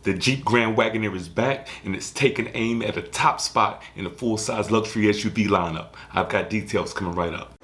The Jeep Grand Wagoneer is back and it's taking aim at a top spot in the full-size luxury SUV lineup. I've got details coming right up.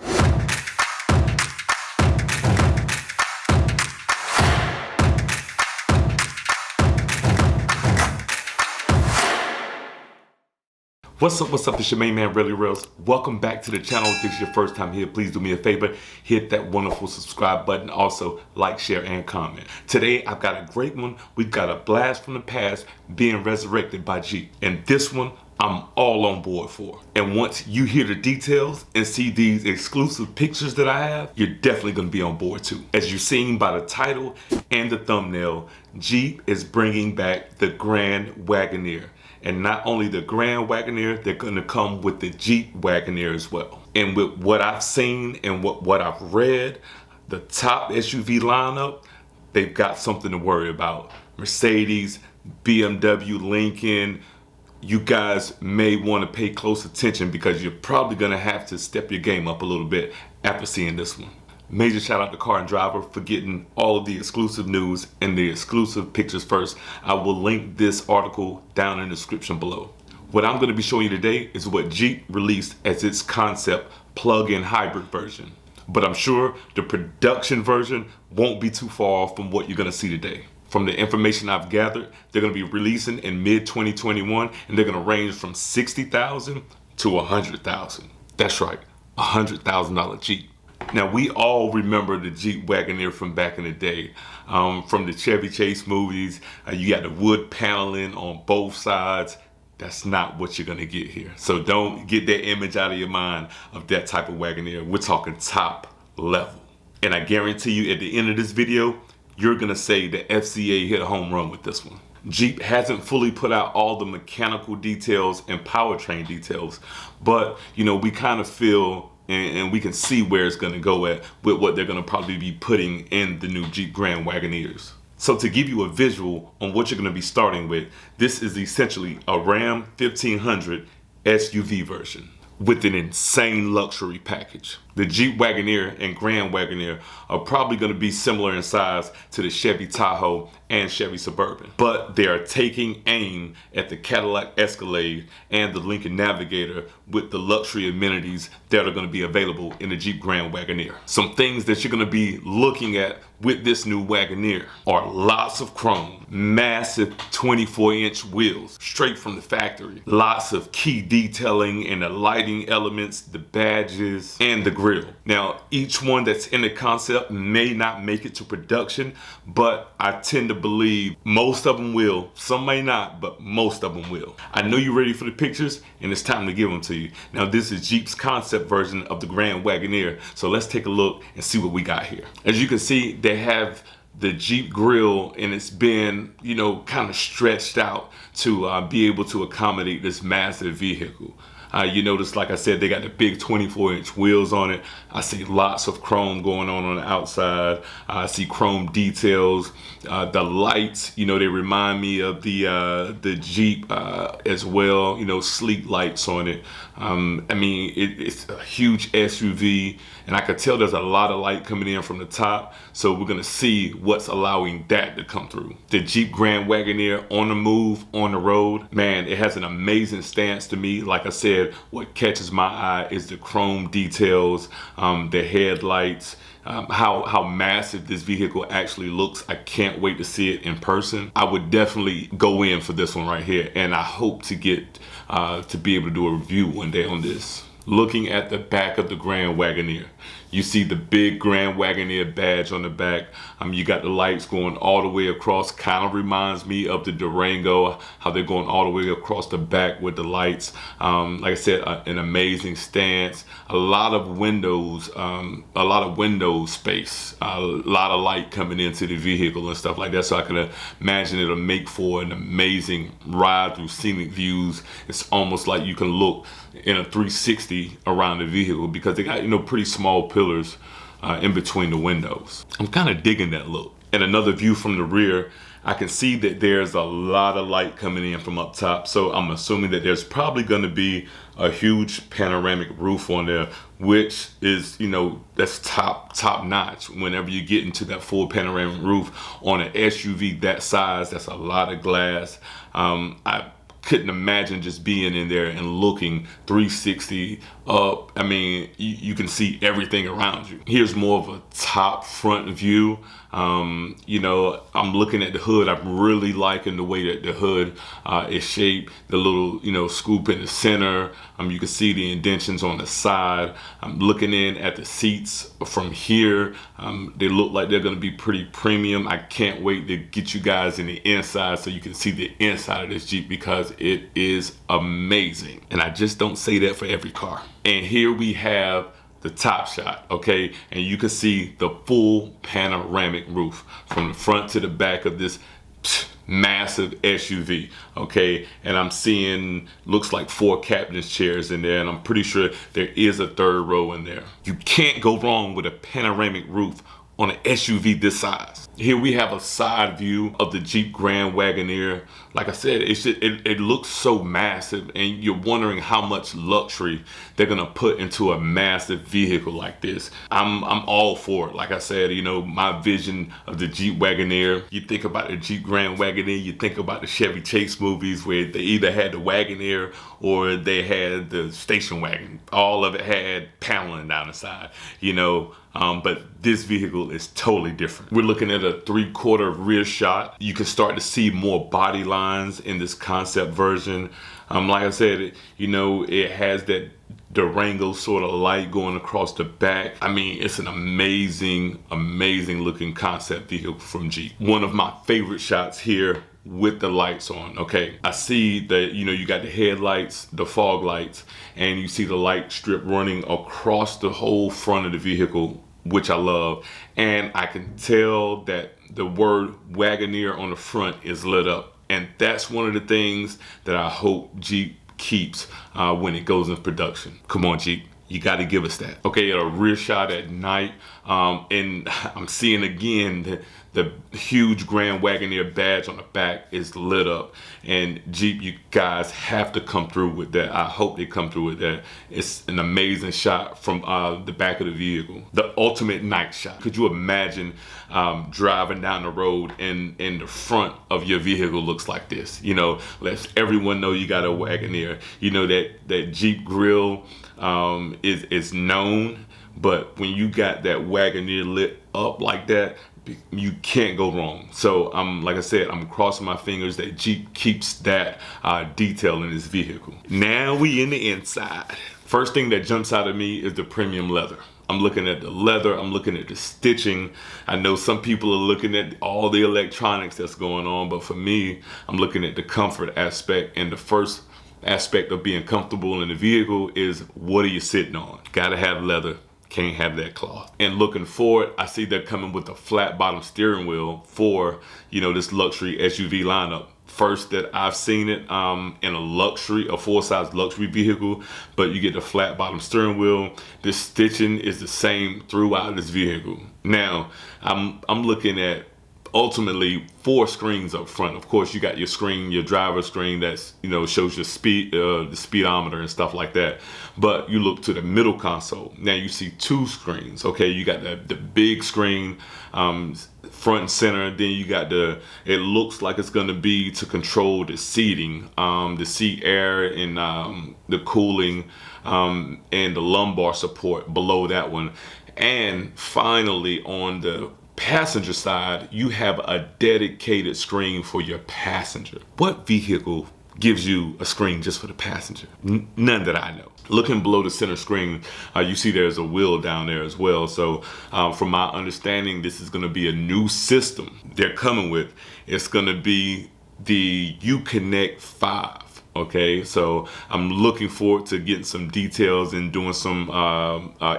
What's up, it's your main man, Really Rails. Welcome back to the channel. If this is your first time here, please do me a favor, hit that wonderful subscribe button. Also, like, share, and comment. Today, I've got a great one. We've got a blast from the past being resurrected by Jeep. And this one, I'm all on board for. And once you hear the details and see these exclusive pictures that I have, you're definitely gonna be on board too. As you've seen by the title and the thumbnail, Jeep is bringing back the Grand Wagoneer. And not only the Grand Wagoneer, they're gonna come with the Jeep Wagoneer as well. And with what I've seen and what I've read, the top SUV lineup, they've got something to worry about. Mercedes, BMW, Lincoln, you guys may wanna pay close attention because you're probably gonna have to step your game up a little bit after seeing this one. Major shout out to Car and Driver for getting all of the exclusive news and the exclusive pictures first. I will link this article down in the description below. What I'm going to be showing you today is what Jeep released as its concept plug-in hybrid version. But I'm sure the production version won't be too far off from what you're going to see today. From the information I've gathered, they're going to be releasing in mid-2021 and they're going to range from $60,000 to $100,000. That's right, $100,000 Jeep. Now, we all remember the Jeep Wagoneer from back in the day. From the Chevy Chase movies, you got the wood paneling on both sides. That's not what you're gonna get here. So don't get that image out of your mind of that type of Wagoneer. We're talking top level. And I guarantee you at the end of this video, you're gonna say the FCA hit a home run with this one. Jeep hasn't fully put out all the mechanical details and powertrain details, but you know, we kind of feel and we can see where it's going to go at with what they're going to probably be putting in the new Jeep Grand Wagoneers. So to give you a visual on what you're going to be starting with, this is essentially a Ram 1500 SUV version with an insane luxury package. The Jeep Wagoneer and Grand Wagoneer are probably going to be similar in size to the Chevy Tahoe and Chevy Suburban, but they are taking aim at the Cadillac Escalade and the Lincoln Navigator with the luxury amenities that are going to be available in the Jeep Grand Wagoneer. Some things that you're going to be looking at with this new Wagoneer are lots of chrome, massive 24-inch wheels straight from the factory, lots of key detailing and the lighting elements, the badges, and the grill. Now, each one that's in the concept may not make it to production, but I tend to believe most of them will. Some may not, but most of them will. I know you're ready for the pictures, and it's time to give them to you. Now, this is Jeep's concept version of the Grand Wagoneer, so let's take a look and see what we got here. As you can see, they have the Jeep grille, and it's been, you know, kind of stretched out to be able to accommodate this massive vehicle. You notice, like I said, they got the big 24-inch wheels on it. I see lots of chrome going on the outside. I see chrome details. The lights, you know, they remind me of the Jeep as well. You know, sleek lights on it. I mean, it's a huge SUV, and I could tell there's a lot of light coming in from the top. So we're gonna see what's allowing that to come through. The Jeep Grand Wagoneer on the move, on the road, man, it has an amazing stance to me. Like I said, what catches my eye is the chrome details, the headlights, how massive this vehicle actually looks. I can't wait to see it in person. I would definitely go in for this one right here, and I hope to get to be able to do a review one day on this. Looking at the back of the Grand Wagoneer, you see the big Grand Wagoneer badge on the back. You got the lights going all the way across. Kind of reminds me of the Durango, how they're going all the way across the back with the lights. Like I said, an amazing stance. A lot of windows space. A lot of light coming into the vehicle and stuff like that. So I can imagine it'll make for an amazing ride through scenic views. It's almost like you can look in a 360 around the vehicle because they got, you know, pretty small pillars in between the windows. I'm kind of digging that look. And another view from the rear, I can see that there's a lot of light coming in from up top. So I'm assuming that there's probably going to be a huge panoramic roof on there, which is, you know, that's top notch. Whenever you get into that full panoramic roof on an SUV that size, that's a lot of glass. I couldn't imagine just being in there and looking 360 up. I mean, you can see everything around you. Here's more of a top front view. You know, I'm looking at the hood. I'm really liking the way that the hood is shaped. The little, you know, scoop in the center. You can see the indentions on the side. I'm looking in at the seats from here. They look like they're going to be pretty premium. I can't wait to get you guys in the inside so you can see the inside of this Jeep, because it is amazing. And I just don't say that for every car. And here we have the top shot, okay? And you can see the full panoramic roof from the front to the back of this massive SUV, okay? And I'm seeing, looks like 4 captain's chairs in there, and I'm pretty sure there is a 3rd row in there. You can't go wrong with a panoramic roof on an SUV this size. Here we have a side view of the Jeep Grand Wagoneer. Like I said, it looks so massive, and you're wondering how much luxury they're gonna put into a massive vehicle like this. I'm all for it. Like I said, you know, my vision of the Jeep Wagoneer, you think about the Jeep Grand Wagoneer, you think about the Chevy Chase movies where they either had the Wagoneer or they had the station wagon. All of it had paneling down the side, you know. But this vehicle is totally different. We're looking at a 3/4 rear shot. You can start to see more body lines in this concept version. Like I said, you know, it has that Durango sort of light going across the back. I mean, it's an amazing looking concept vehicle from Jeep. One of my favorite shots here with the lights on, okay? I see that, you know, you got the headlights, the fog lights, and you see the light strip running across the whole front of the vehicle, which I love. And I can tell that the word Wagoneer on the front is lit up. And that's one of the things that I hope Jeep keeps when it goes in production. Come on, Jeep. You got to give us that. Okay, a rear shot at night, and I'm seeing again the huge Grand Wagoneer badge on the back is lit up. And Jeep, you guys have to come through with that. I hope they come through with that. It's an amazing shot from the back of the vehicle. The ultimate night shot. Could you imagine driving down the road and the front of your vehicle looks like this? You know, lets everyone know you got a Wagoneer. You know, that Jeep grill is known, but when you got that Wagoneer lit up like that, you can't go wrong. So like I said, I'm crossing my fingers that Jeep keeps that detail in this vehicle. Now we in the inside. First thing that jumps out at me is the premium leather. I'm looking at the leather, I'm looking at the stitching. I know some people are looking at all the electronics that's going on, but for me, I'm looking at the comfort aspect. And the first aspect of being comfortable in the vehicle is, what are you sitting on? Gotta have leather, can't have that cloth. And looking forward, I see they're coming with a flat bottom steering wheel for, you know, this luxury SUV lineup. First that I've seen it in a full-size luxury vehicle, but you get the flat bottom steering wheel. This stitching is the same throughout this vehicle. Now, I'm looking at ultimately 4 screens up front. Of course, you got your screen, your driver screen that's, you know, shows your speed, the speedometer and stuff like that. But you look to the middle console. Now you see 2 screens. Okay, you got the big screen front and center. Then you got it looks like it's going to be to control the seating, the seat air and the cooling and the lumbar support below that one. And finally, on the passenger side, you have a dedicated screen for your passenger. What vehicle gives you a screen just for the passenger? None that I know. Looking below the center screen, you see there's a wheel down there as well. So from my understanding, this is going to be a new system they're coming with. It's going to be the Uconnect 5. Okay, so I'm looking forward to getting some details and doing some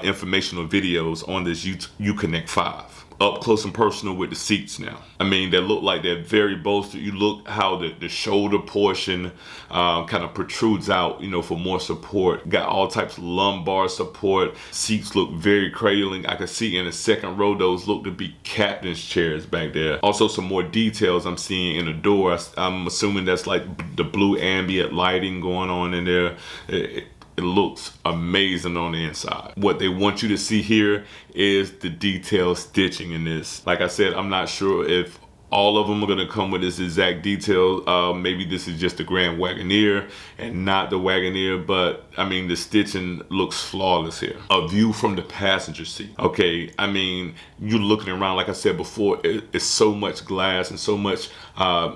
informational videos on this Uconnect 5. up close and personal with the seats now. I mean, they look like they're very bolstered. You look how the shoulder portion kind of protrudes out, you know, for more support. Got all types of lumbar support. Seats look very cradling. I can see in the second row, those look to be captain's chairs back there. Also, some more details I'm seeing in the door. I'm assuming that's like the blue ambient lighting going on in there. It looks amazing on the inside. What they want you to see here is the detailed stitching in this. Like I said, I'm not sure if all of them are gonna come with this exact detail. Maybe this is just the Grand Wagoneer and not the Wagoneer, but I mean, the stitching looks flawless here. A view from the passenger seat. Okay, I mean, you're looking around, like I said before, it's so much glass and so much,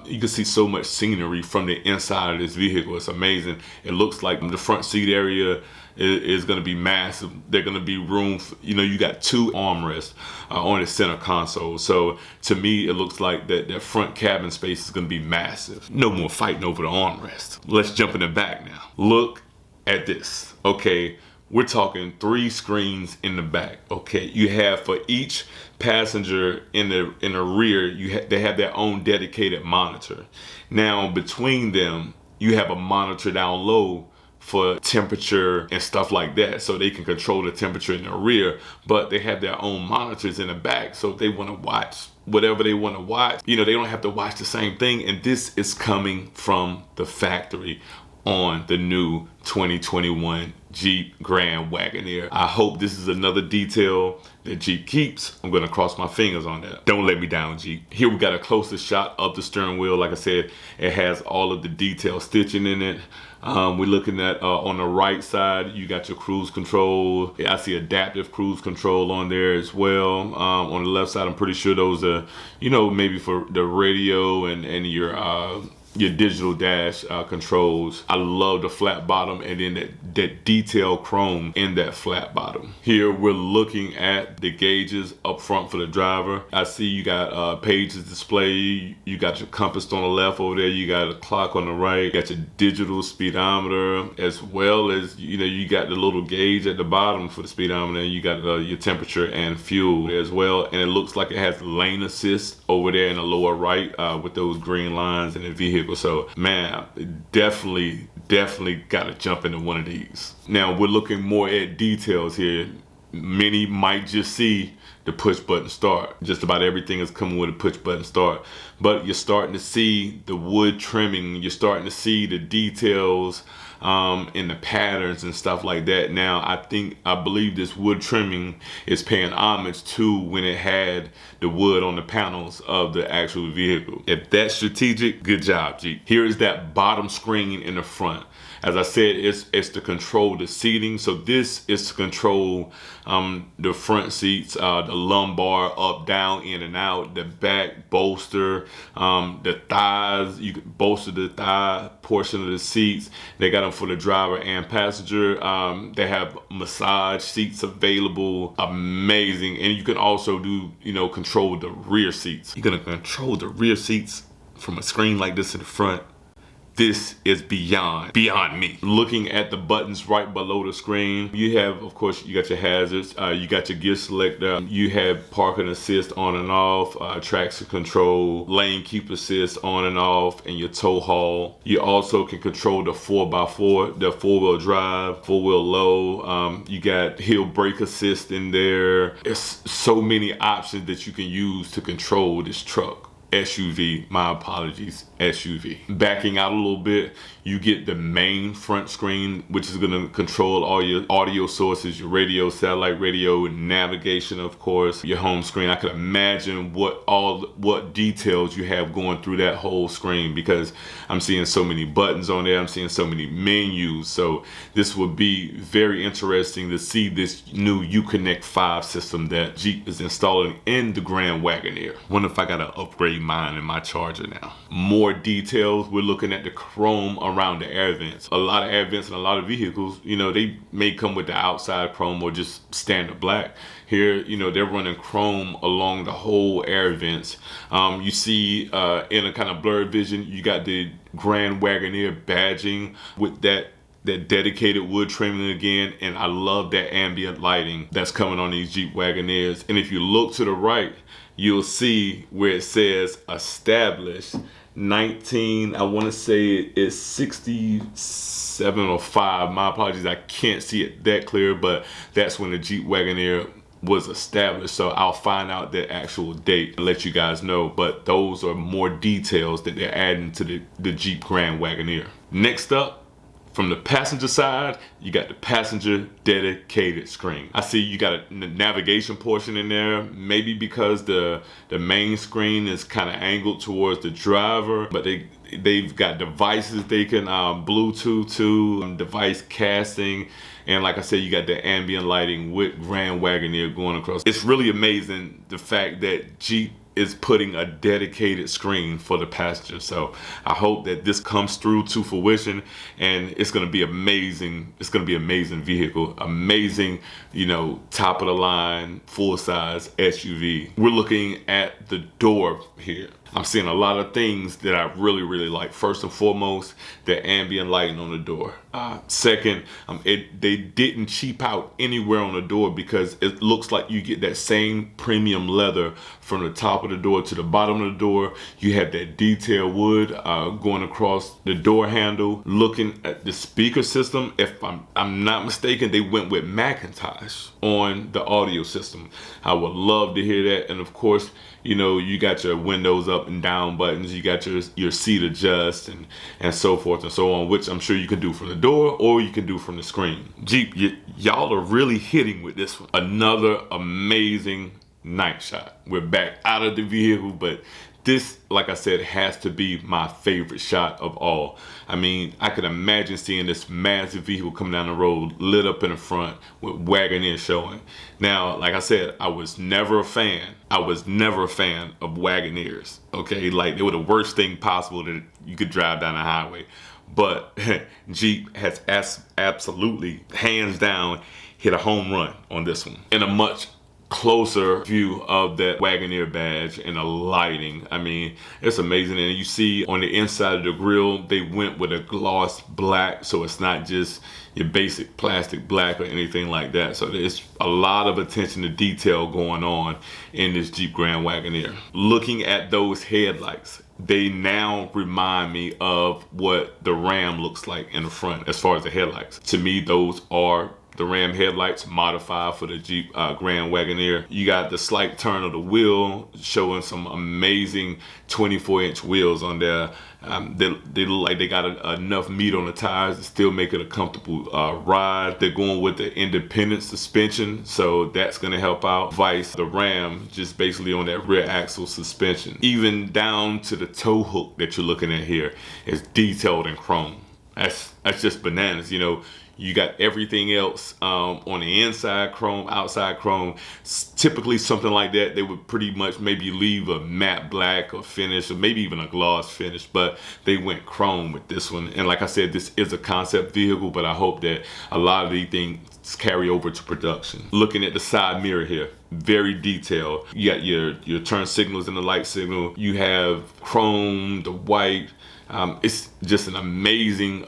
you can see so much scenery from the inside of this vehicle. It's amazing. It looks like the front seat area is going to be massive. There's going to be room for, you know, you got 2 armrests on the center console. So to me, it looks like that front cabin space is going to be massive. No more fighting over the armrest. Let's jump in the back now. Look at this. Okay, we're talking 3 screens in the back. Okay, you have for each passenger in the rear, they have their own dedicated monitor. Now between them, you have a monitor down low for temperature and stuff like that, so they can control the temperature in the rear, but they have their own monitors in the back, so if they want to watch whatever they want to watch, you know, they don't have to watch the same thing. And this is coming from the factory on the new 2021 Jeep Grand Wagoneer. I hope this is another detail that Jeep keeps. I'm gonna cross my fingers on that. Don't let me down, Jeep. Here we got a closer shot of the steering wheel. Like I said, it has all of the detailed stitching in it. We're looking at on the right side, you got your cruise control. I see adaptive cruise control on there as well. On the left side, I'm pretty sure those are, you know, maybe for the radio and your digital dash controls. I love the flat bottom and then that detail chrome in that flat bottom. Here we're looking at the gauges up front for the driver. I see you got pages display. You got your compass on the left over there. You got a clock on the right. You got your digital speedometer, as well as, you know, you got the little gauge at the bottom for the speedometer. You got your temperature and fuel as well. And it looks like it has lane assist over there in the lower right with those green lines in the vehicle. So man, definitely got to jump into one of these. Now we're looking more at details here. Many might just see the push button start. Just about everything is coming with a push button start, but you're starting to see the wood trimming. You're starting to see the details in the patterns and stuff like that. Now I believe this wood trimming is paying homage to when it had the wood on the panels of the actual vehicle. If that's strategic, good job, Jeep. Here is that bottom screen in the front. As I said, it's to control the seating. So this is to control the front seats, the lumbar, up, down, in and out, the back bolster, the thighs. You can bolster the thigh portion of the seats. They got them for the driver and passenger. They have massage seats available. Amazing. And you can also do, you know, control the rear seats. You're gonna control the rear seats from a screen like this in the front. This is beyond me. Looking at the buttons right below the screen, you have, of course, you got your hazards, you got your gear selector, you have parking assist on and off, traction control, lane keep assist on and off, and your tow haul. You also can control the 4x4, the 4-wheel drive, 4-wheel low. You got hill brake assist in there. There's so many options that you can use to control this truck. SUV, my apologies, SUV. Backing out a little bit, you get the main front screen, which is gonna control all your audio sources, your radio, satellite radio, navigation, of course, your home screen. I could imagine what details you have going through that whole screen, because I'm seeing so many buttons on there, I'm seeing so many menus. So this would be very interesting to see this new Uconnect 5 system that Jeep is installing in the Grand Wagoneer. Wonder if I gotta upgrade mine and my charger now. More details, we're looking at the chrome around the air vents. A lot of air vents in a lot of vehicles, you know, they may come with the outside chrome or just standard black. Here, you know, they're running chrome along the whole air vents. You see in a kind of blurred vision, you got the Grand Wagoneer badging with that that dedicated wood trimming again, and I love that ambient lighting that's coming on these Jeep Wagoneers. And if you look to the right, you'll see where it says established 19, I want to say it's 67 or 5. My apologies, I can't see it that clear, but that's when the Jeep Wagoneer was established. So I'll find out the actual date and let you guys know, but those are more details that they're adding to the Jeep Grand Wagoneer. Next up, from the passenger side, you got the passenger dedicated screen. I see you got a navigation portion in there, maybe because the main screen is kind of angled towards the driver, but they've got devices they can Bluetooth to, device casting, and like I said, you got the ambient lighting with Grand Wagoneer going across. It's really amazing the fact that Jeep is putting a dedicated screen for the passenger. So I hope that this comes through to fruition, and it's going to be amazing. It's going to be an amazing vehicle, amazing, you know, top of the line, full size SUV. We're looking at the door here. I'm seeing a lot of things that I really, really like. First and foremost, the ambient lighting on the door. Second, they didn't cheap out anywhere on the door, because it looks like you get that same premium leather from the top of the door to the bottom of the door. You have that detailed wood going across the door handle. Looking at the speaker system, if I'm not mistaken, they went with Macintosh on the audio system. I would love to hear that. And of course, you know, you got your windows up and down buttons, you got your seat adjust and so forth and so on, which I'm sure you can do from the door or you can do from the screen. Jeep, y'all are really hitting with this one. Another amazing night shot. We're back out of the vehicle, but this, like I said, has to be my favorite shot of all. I mean, I could imagine seeing this massive vehicle coming down the road, lit up in the front with Wagoneer showing. Now, like I said, I was never a fan. I was never a fan of Wagoneers, okay? Like, they were the worst thing possible that you could drive down the highway. But Jeep has absolutely, hands down, hit a home run on this one in a much closer view of that Wagoneer badge and the lighting. I mean, it's amazing. And you see on the inside of the grille, they went with a gloss black, so it's not just your basic plastic black or anything like that. So there's a lot of attention to detail going on in this Jeep Grand Wagoneer. Looking at those headlights, they now remind me of what the Ram looks like in the front as far as the headlights. To me, those are the Ram headlights modified for the Jeep Grand Wagoneer. You got the slight turn of the wheel, showing some amazing 24-inch wheels on there. They look like they got enough meat on the tires to still make it a comfortable ride. They're going with the independent suspension, so that's going to help out. Vice the Ram, just basically on that rear axle suspension. Even down to the tow hook that you're looking at here is detailed in chrome. That's just bananas, you know. You got everything else on the inside chrome, outside chrome. Typically something like that, they would pretty much maybe leave a matte black or finish, or maybe even a gloss finish, but they went chrome with this one. And like I said, this is a concept vehicle, but I hope that a lot of these things carry over to production. Looking at the side mirror here, very detailed. You got your turn signals and the light signal. You have chrome, the white. It's just an amazing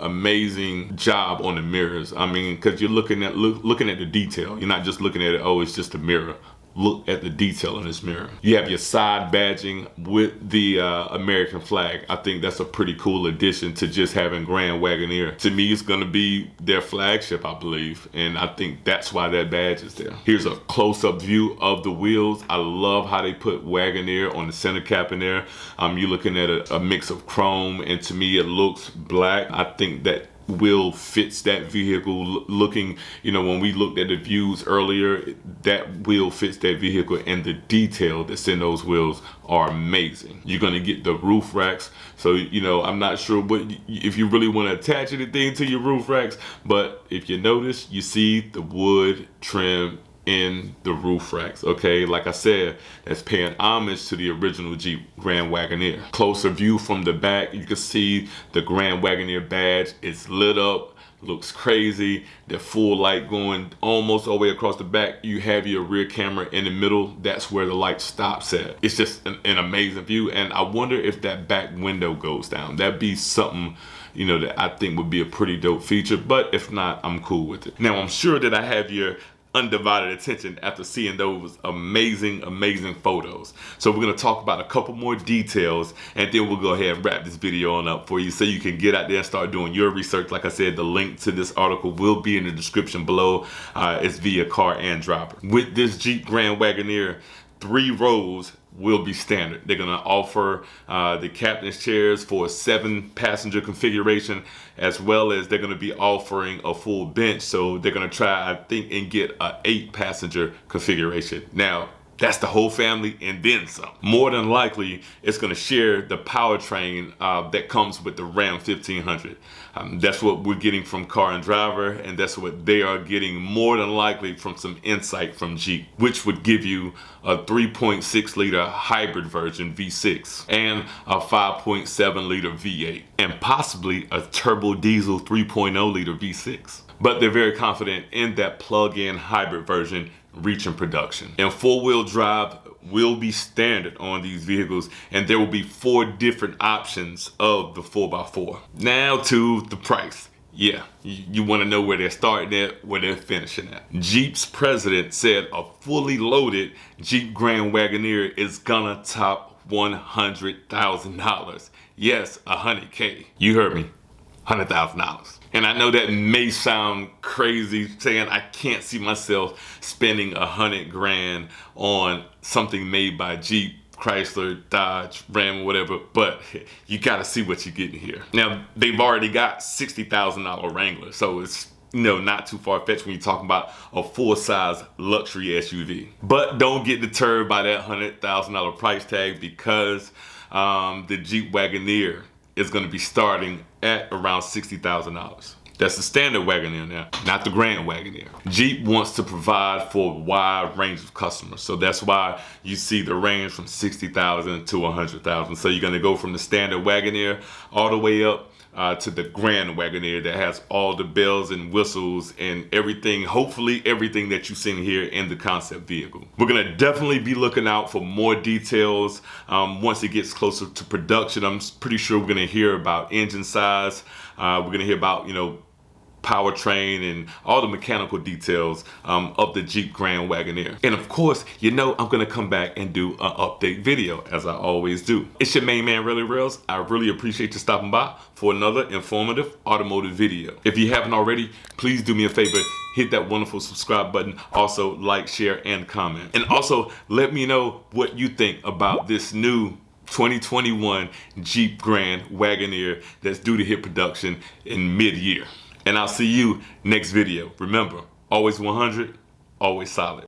job on the mirrors. I mean, because you're looking at the detail. You're not just looking at it, oh, it's just a mirror. Look at the detail in this mirror. You have your side badging with the American flag. I think that's a pretty cool addition to just having Grand Wagoneer. To me, it's gonna be their flagship, I believe, and I think that's why that badge is there. Here's a close-up view of the wheels. I love how they put Wagoneer on the center cap in there. You're looking at a mix of chrome, and to me, it looks black. I think that wheel fits that vehicle. Looking, you know, when we looked at the views earlier, that wheel fits that vehicle, and the detail that's in those wheels are amazing. You're gonna get the roof racks, so you know, I'm not sure if you really want to attach anything to your roof racks, but if you notice, you see the wood trim in the roof racks. Okay, like I said, that's paying homage to the original Jeep Grand Wagoneer. Closer view from the back, you can see the Grand Wagoneer badge. It's lit up looks crazy. The full light going almost all the way across the back. You have your rear camera in the middle. That's where the light stops at. It's just an amazing view, and I wonder if that back window goes down. That'd be something, you know, that I think would be a pretty dope feature, but if not, I'm cool with it. Now, I'm sure that I have your undivided attention after seeing those amazing photos. So we're gonna talk about a couple more details, and then we'll go ahead and wrap this video on up for you so you can get out there and start doing your research. Like I said, the link to this article will be in the description below. It's via Car and Driver. With this Jeep Grand Wagoneer, 3 rows will be standard. They're gonna offer the captain's chairs for a 7-passenger configuration, as well as they're gonna be offering a full bench. So they're gonna try, I think, and get a 8-passenger configuration. Now, that's the whole family and then some. More than likely, it's gonna share the powertrain that comes with the Ram 1500. That's what we're getting from Car and Driver, and that's what they are getting more than likely from some insight from Jeep, which would give you a 3.6 liter hybrid version V6 and a 5.7 liter V8 and possibly a turbo diesel 3.0 liter V6. But they're very confident in that plug-in hybrid version reaching production. And 4-wheel drive will be standard on these vehicles, and there will be 4 different options of the 4x4. Now to the price. Yeah, you want to know where they're starting at, where they're finishing at. Jeep's president said a fully loaded Jeep Grand Wagoneer is gonna top $100,000. Yes, $100K. You heard me, $100,000. And I know that may sound crazy, saying I can't see myself spending $100 grand on something made by Jeep, Chrysler, Dodge, Ram, whatever, but you gotta see what you're getting here. Now, they've already got $60,000 Wrangler, so it's, you know, not too far-fetched when you're talking about a full-size luxury SUV. But don't get deterred by that $100,000 price tag, because the Jeep Wagoneer is gonna be starting at around $60,000. That's the standard Wagoneer now, not the Grand Wagoneer. Jeep wants to provide for a wide range of customers, so that's why you see the range from $60,000 to $100,000. So you're gonna go from the standard Wagoneer all the way up to the Grand Wagoneer that has all the bells and whistles and everything, hopefully everything that you've seen here in the concept vehicle. We're gonna definitely be looking out for more details once it gets closer to production. I'm pretty sure we're gonna hear about engine size. We're gonna hear about, you know, powertrain and all the mechanical details of the Jeep Grand Wagoneer. And of course, you know I'm gonna come back and do an update video, as I always do. It's your main man, Really Rails. I really appreciate you stopping by for another informative automotive video. If you haven't already, please do me a favor, hit that wonderful subscribe button. Also, like, share, and comment. And also, let me know what you think about this new 2021 Jeep Grand Wagoneer that's due to hit production in mid-year. And I'll see you next video. Remember, always 100, always solid.